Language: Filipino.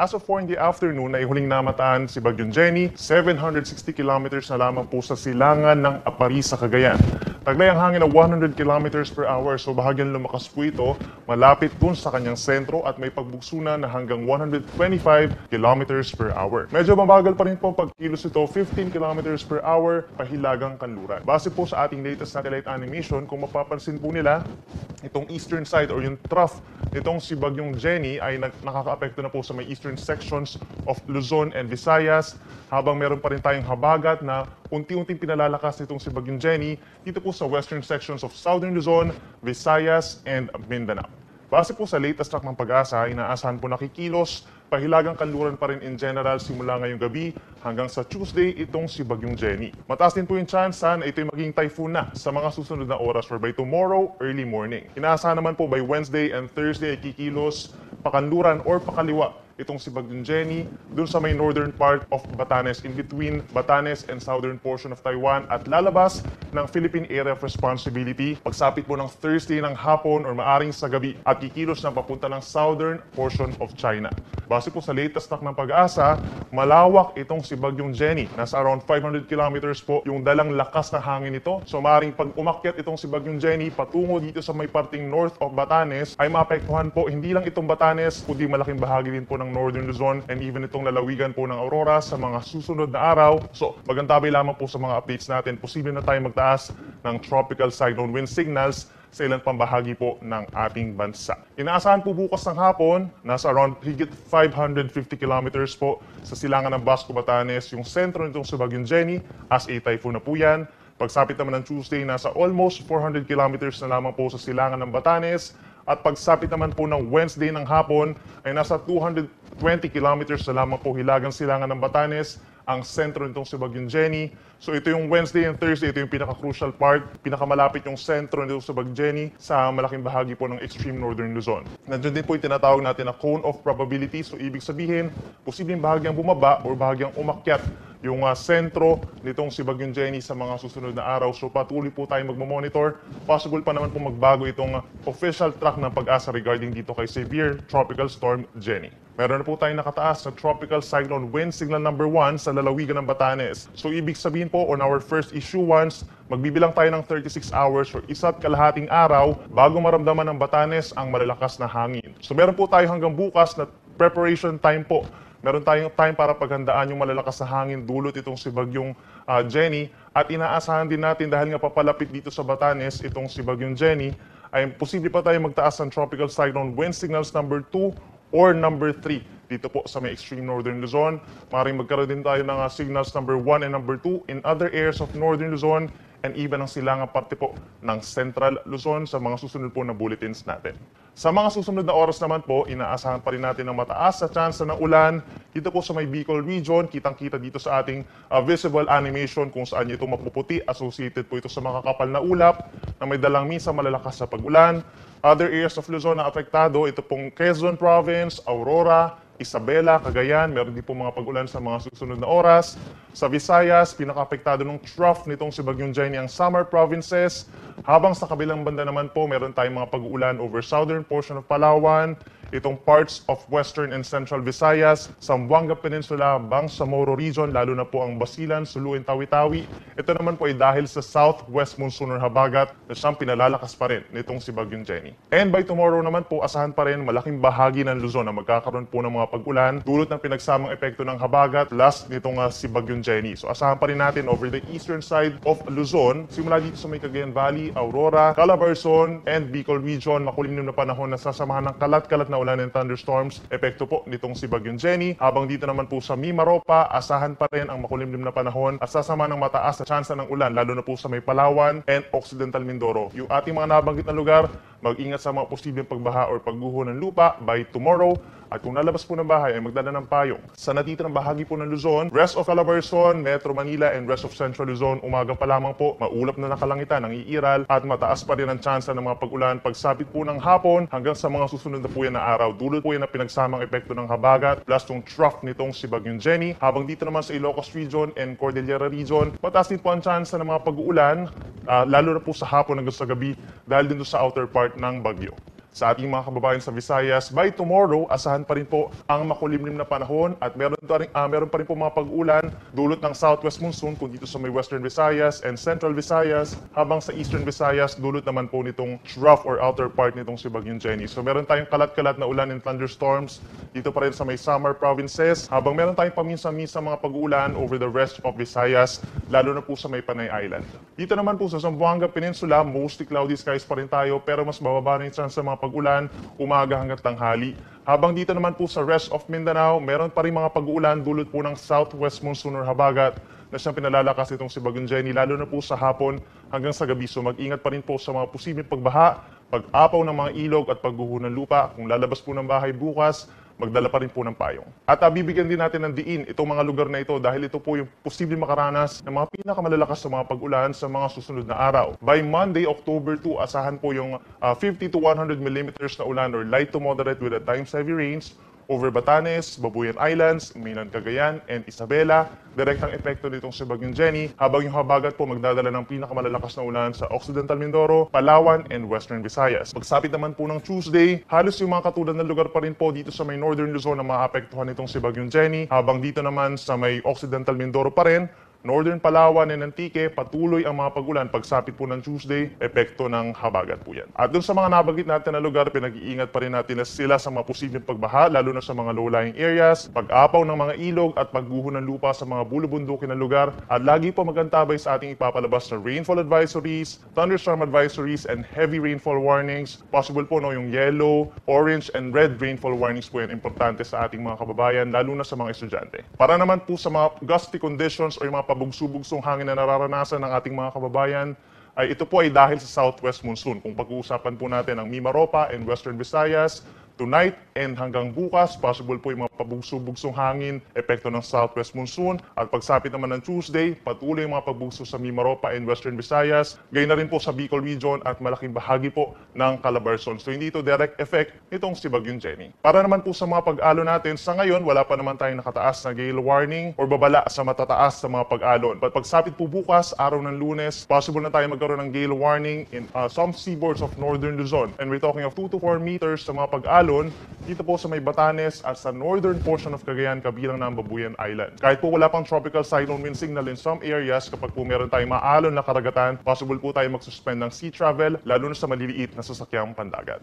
as of 4 in the afternoon ay huling namataan si Bagyong Jenny, 760 kilometers na lamang po sa silangan ng Aparis sa Cagayan. Taglay ang hangin na 100 kilometers per hour, so bahagyang lumakas po ito malapit dun sa kanyang sentro at may pagbugsunan na hanggang 125 kilometers per hour. Medyo mabagal pa rin po pagkilos ito, 15 kilometers per hour pahilagang kanluran. Base po sa ating latest satellite animation, kung mapapansin po nila, itong eastern side or yung trough nitong si Bagyong Jenny ay nakaka-apekto na po sa may eastern sections of Luzon and Visayas, habang meron pa rin tayong habagat na unti-unting pinalalakas nitong si Bagyong Jenny dito po sa western sections of Southern Luzon, Visayas, and Mindanao. Base po sa latest track ng Pag-asa, inaasahan po nakikilos pahilagang kanluran pa rin in general simula ngayong gabi hanggang sa Tuesday itong si Bagyong Jenny. Mataas din po yung chance na ito'y maging typhoon na sa mga susunod na oras or by tomorrow, early morning. Inaasahan naman po by Wednesday and Thursday ay kikilos pakanluran or pakaliwa itong si Bagyong Jenny dun sa may northern part of Batanes, in between Batanes and southern portion of Taiwan, at lalabas ng Philippine Area of Responsibility pagsapit po ng Thursday ng hapon or maaring sa gabi at kikilos na papunta ng southern portion of China. Base po sa latest track ng Pag-asa, malawak itong si Bagyong Jenny. Nasa around 500 kilometers po yung dalang lakas na hangin nito. So maaring pag umakyat itong si Bagyong Jenny patungo dito sa may parting north of Batanes ay maapektuhan po hindi lang itong Batanes kundi malaking bahagi din po ng Northern Luzon and even itong lalawigan po ng Aurora sa mga susunod na araw. So magantabay lamang po sa mga updates natin. Posible na tayo magtaas ng tropical cyclone wind signals sa ilang pambahagi po ng ating bansa. Inaasahan po bukas ng hapon, nasa around higit 550 kilometers po sa silangan ng Basco, Batanes, yung sentro nitong si Bagyong Jenny as a typhoon na po yan. Pagsapit naman ng Tuesday, nasa almost 400 kilometers na lamang po sa silangan ng Batanes. At pagsapit naman po ng Wednesday ng hapon ay nasa 220 kilometers na lamang po hilagang silangan ng Batanes ang sentro nitong si Bagyong Jenny. So ito yung Wednesday and Thursday, ito yung pinaka-crucial part, pinakamalapit yung sentro nitong si Bagyong Jenny sa malaking bahagi po ng extreme northern Luzon. Nandiyan din po yung tinatawag natin na cone of probability. So ibig sabihin, posibleng bahagyang bumaba or bahagyang umakyat yung sentro nitong si Bagyong Jenny sa mga susunod na araw. So patuloy po tayong magmamonitor. Possible pa naman po magbago itong official track ng Pag-asa regarding dito kay Severe Tropical Storm Jenny. Meron na po tayong nakataas na Tropical Cyclone Wind Signal number 1 sa lalawigan ng Batanes. So ibig sabihin po, on our first issuance, magbibilang tayo ng 36 hours or isa't kalahating araw bago maramdaman ng Batanes ang malalakas na hangin. So meron po tayo hanggang bukas na preparation time po. Meron tayong time para paghandaan yung malalakas na hangin dulot itong si Bagyong Jenny. At inaasahan din natin dahil nga papalapit dito sa Batanes itong si Bagyong Jenny, ay posible pa tayo magtaas ng Tropical Cyclone Wind Signals number 2 or number 3 dito po sa may extreme northern Luzon. Maaaring magkaroon din tayo ng signals number 1 and number 2 in other areas of northern Luzon and even ang silangang parte po ng central Luzon sa mga susunod po na bulletins natin. Sa mga susunod na oras naman po, inaasahan pa rin natin ng mataas sa chance ng ulan dito po sa may Bicol region. Kitang-kita dito sa ating visible animation kung saan ito mapuputi. Associated po ito sa makakapal na ulap na may dalang minsan malalakas sa pag-ulan. Other areas of Luzon na apektado, ito pong Quezon Province, Aurora, Isabela, Cagayan, meron din po mga pag-ulan sa mga susunod na oras. Sa Visayas, pinaka-apektado ng trough nitong si Bagyong Jenny ang Samar Provinces. Habang sa kabilang banda naman po, meron tayong mga pag-ulan over southern portion of Palawan, itong parts of western and central Visayas, Zamboanga Peninsula, Bangsamoro region, lalo na po ang Basilan, Sulu, and Tawi-Tawi. Ito naman po ay dahil sa southwest monsoon or habagat na siyang pinalalakas pa rin nitong si Bagyong Jenny. And by tomorrow naman po, asahan pa rin malaking bahagi ng Luzon na magkakaroon po ng mga pag-ulan dulot ng pinagsamang epekto ng habagat plus nitong si Bagyong Jenny. So asahan pa rin natin over the eastern side of Luzon, simula dito sa may Cagayan Valley, Aurora, Calabarzon, and Bicol region, makulimlim na panahon na sasamahan ng kalat-kalat na ulan and thunderstorms, epekto po nitong si Bagyong Jenny. Habang dito naman po sa Mimaropa, asahan pa rin ang makulimlim na panahon at sasama ng mataas na tsansa ng ulan, lalo na po sa may Palawan and Occidental Mindoro. Yung ating mga nabanggit na lugar, mag-ingat sa mga posibleng pagbaha or pagguho ng lupa by tomorrow. At kung lalabas po ng bahay ay magdala ng payong. Sa natitirang bahagi po ng Luzon, rest of Calabarzon, Metro Manila, and rest of Central Luzon, umaga pa lamang po, maulap na nakalangitan ang iiral at mataas pa rin ang tsansa ng mga pag-ulan pagsapit po ng hapon hanggang sa mga susunod na po yan na araw. Dulot po yan na pinagsamang epekto ng habagat plus tong trough nitong si Bagyong Jenny. Habang dito naman sa Ilocos region and Cordillera region, mataas din po ang tsansa ng mga pag-uulan, lalo na po sa hapon hanggang sa gabi dahil din sa outer part ng bagyo. sa ating mga kababayan sa Visayas. By tomorrow, asahan pa rin po ang makulimlim na panahon at meron pa rin po mga pag-ulan dulot ng southwest monsoon kung dito sa may Western Visayas and Central Visayas, habang sa Eastern Visayas dulot naman po nitong trough or outer part nitong si Bagyong Jenny. So meron tayong kalat-kalat na ulan and thunderstorms dito pa rin sa may Samar provinces, habang meron tayong paminsan-minsan mga pag-ulan over the rest of Visayas, lalo na po sa may Panay Island. Dito naman po sa Zamboanga Peninsula, mostly cloudy skies pa rin tayo pero mas bababa rin chance sa mga pag-ulan umaga hanggang tanghali. Habang dito naman po sa rest of Mindanao, meron pa rin mga pag-uulan dulot po ng southwest monsoon or habagat na siyang pinalalakas itong si Bagyong Jenny, lalo na po sa hapon hanggang sa gabi. So mag-ingat pa rin po sa mga posibleng pagbaha, pag-apaw ng mga ilog at pagguho ng lupa. Kung lalabas po ng bahay bukas, magdala pa rin po ng payong. At bibigyan din natin ng diin itong mga lugar na ito dahil ito po yung posibleng makaranas ng mga pinakamalalakas sa mga pag-ulan sa mga susunod na araw. By Monday, October 2, asahan po yung 50 to 100 millimeters na ulan or light to moderate with at times heavy rains over Batanes, Babuyan Islands, Mainland Cagayan, and Isabela. Direktang epekto nitong si Bagyong Jenny, habang yung habagat po magdadala ng pinakamalalakas na ulan sa Occidental Mindoro, Palawan, and Western Visayas. Pagsapit naman po ng Tuesday, halos yung mga katulad ng lugar pa rin po dito sa may Northern Luzon na maapektuhan nitong si Bagyong Jenny, habang dito naman sa may Occidental Mindoro pa rin, Northern Palawan and Antique, patuloy ang mga pag-ulan pagsapit po ng Tuesday, epekto ng habagat po yan. At dun sa mga nabanggit natin na lugar, pinag-iingat pa rin natin na sila sa mga posibleng pagbaha, lalo na sa mga low-lying areas, pag-apaw ng mga ilog at pagguho ng lupa sa mga bulubundukin na lugar. At lagi po magantabay sa ating ipapalabas na rainfall advisories, thunderstorm advisories, and heavy rainfall warnings. Possible po yung yellow, orange, and red rainfall warnings po yan importante sa ating mga kababayan, lalo na sa mga estudyante. Para naman po sa mga gusty conditions o yung mga pabugso-bugsong hangin na nararanasan ng ating mga kababayan, ay ito po ay dahil sa southwest monsoon. Kung pag-uusapan po natin ang Mimaropa and Western Visayas, tonight and hanggang bukas, possible po yung mga pabugso-bugsong hangin, epekto ng southwest monsoon. At pagsapit naman ng Tuesday, patuloy yung mga pagbugso sa Mimaropa and Western Visayas, gayon na rin po sa Bicol region at malaking bahagi po ng Calabarzon. So hindi ito direct effect nitong si Bagyong Jenny. Para naman po sa mga pag-alon natin, sa ngayon wala pa naman tayong nakataas na gale warning or babala sa matataas sa mga pag-alon. But pagsapit po bukas, araw ng Lunes, possible na tayo magkaroon ng gale warning in some seaboards of Northern Luzon. And we're talking of 2 to 4 meters sa mga pag-alon dito po sa may Batanes at sa northern portion of Cagayan kabilang ng Babuyan Island. Kahit po wala pang tropical cyclone wind signal in some areas, kapag po meron tayong maalon na karagatan, possible po tayo mag-suspend ng sea travel, lalo na sa maliliit na sasakyang pandagat.